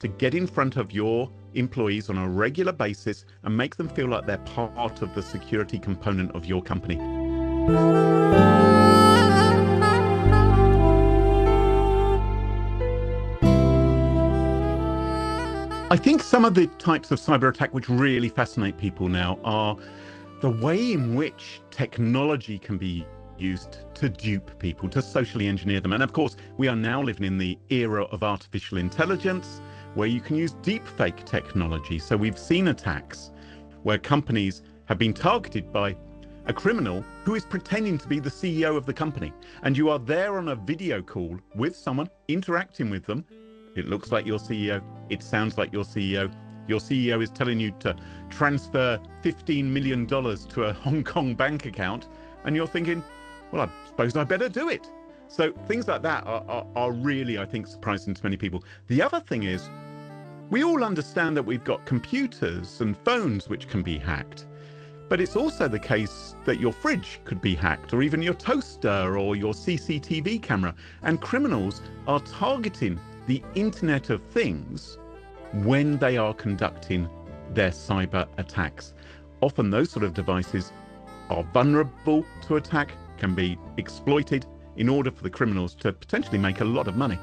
to get in front of your employees on a regular basis and make them feel like they're part of the security component of your company. I think some of the types of cyber attack which really fascinate people now are the way in which technology can be used to dupe people, to socially engineer them. And of course, we are now living in the era of artificial intelligence where you can use deepfake technology. So we've seen attacks where companies have been targeted by a criminal who is pretending to be the CEO of the company. And you are there on a video call with someone, interacting with them. It looks like your CEO. It sounds like your CEO. Your CEO is telling you to transfer $15 million to a Hong Kong bank account. And you're thinking, well, I suppose I better do it. So things like that are really, I think, surprising to many people. The other thing is, we all understand that we've got computers and phones which can be hacked. But it's also the case that your fridge could be hacked, or even your toaster or your CCTV camera. And criminals are targeting the Internet of Things when they are conducting their cyber attacks. Often those sort of devices are vulnerable to attack, can be exploited in order for the criminals to potentially make a lot of money.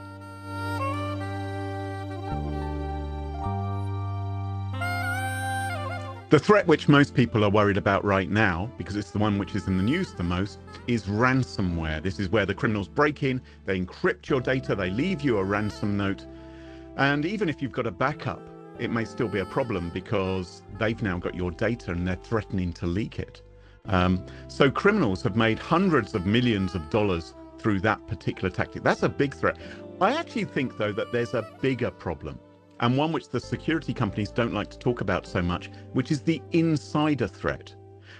The threat which most people are worried about right now, because it's the one which is in the news the most, is ransomware. This is where the criminals break in, they encrypt your data, they leave you a ransom note. And even if you've got a backup, it may still be a problem because they've now got your data and they're threatening to leak it. So criminals have made hundreds of millions of dollars through that particular tactic. That's a big threat. I actually think, though, that there's a bigger problem, and one which the security companies don't like to talk about so much, which is the insider threat.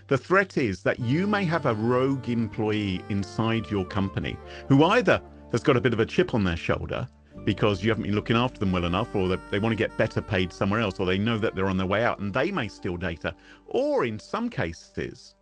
The threat is that you may have a rogue employee inside your company who either has got a bit of a chip on their shoulder because you haven't been looking after them well enough, or they want to get better paid somewhere else, or they know that they're on their way out and they may steal data. Or in some cases,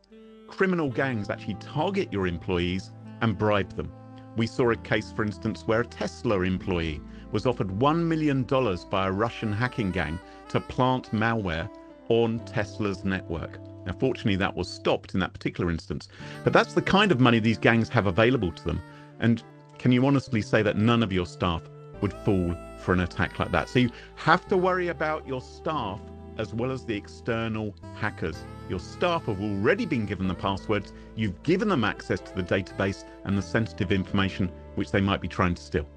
criminal gangs actually target your employees and bribe them. We saw a case, for instance, where a Tesla employee was offered $1 million by a Russian hacking gang to plant malware on Tesla's network. Now, fortunately, that was stopped in that particular instance. But that's the kind of money these gangs have available to them. And can you honestly say that none of your staff would fall for an attack like that? So you have to worry about your staff as well as the external hackers. Your staff have already been given the passwords. You've given them access to the database and the sensitive information which they might be trying to steal.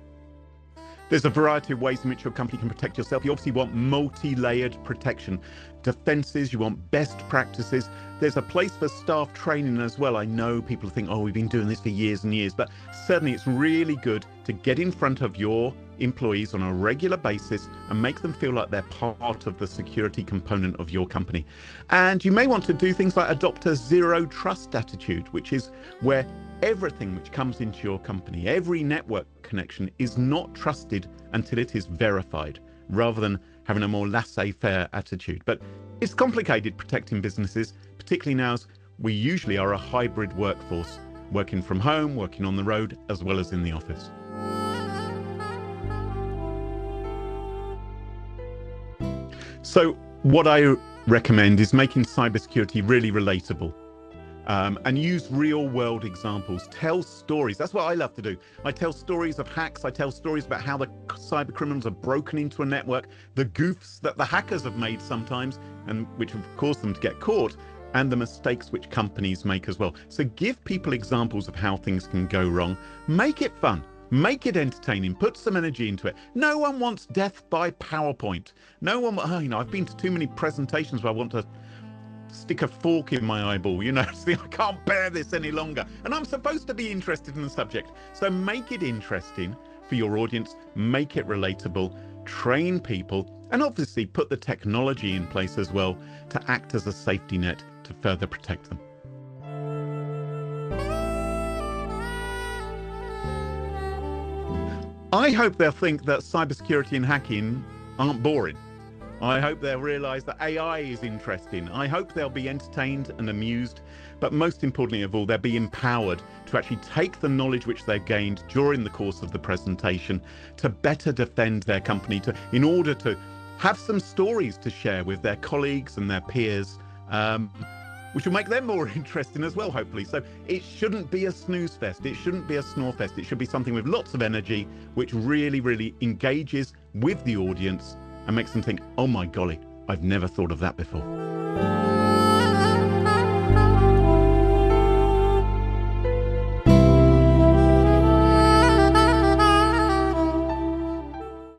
There's a variety of ways in which your company can protect yourself. You obviously want multi-layered protection. Defenses, you want best practices. There's a place for staff training as well. I know people think, oh, we've been doing this for years and years, but certainly it's really good to get in front of your employees on a regular basis and make them feel like they're part of the security component of your company. And you may want to do things like adopt a zero trust attitude, which is where everything which comes into your company, every network connection, is not trusted until it is verified, rather than having a more laissez-faire attitude. But it's complicated protecting businesses, particularly now as we usually are a hybrid workforce, working from home, working on the road, as well as in the office. So what I recommend is making cybersecurity really relatable. And use real world examples. Tell stories. That's what I love to do. I tell stories of hacks. I tell stories about how the cyber criminals have broken into a network, the goofs that the hackers have made sometimes, and which have caused them to get caught, and the mistakes which companies make as well. So give people examples of how things can go wrong. Make it fun. Make it entertaining. Put some energy into it. No one wants death by PowerPoint. No one, I've been to too many presentations where I want to stick a fork in my eyeball, I can't bear this any longer. And I'm supposed to be interested in the subject. So make it interesting for your audience, make it relatable, train people, and obviously put the technology in place as well to act as a safety net to further protect them. I hope they'll think that cybersecurity and hacking aren't boring. I hope they'll realise that AI is interesting. I hope they'll be entertained and amused, but most importantly of all, they'll be empowered to actually take the knowledge which they've gained during the course of the presentation to better defend their company, in order to have some stories to share with their colleagues and their peers, which will make them more interesting as well, hopefully. So it shouldn't be a snooze fest. It shouldn't be a snore fest. It should be something with lots of energy, which really, really engages with the audience and makes them think, oh my golly, I've never thought of that before.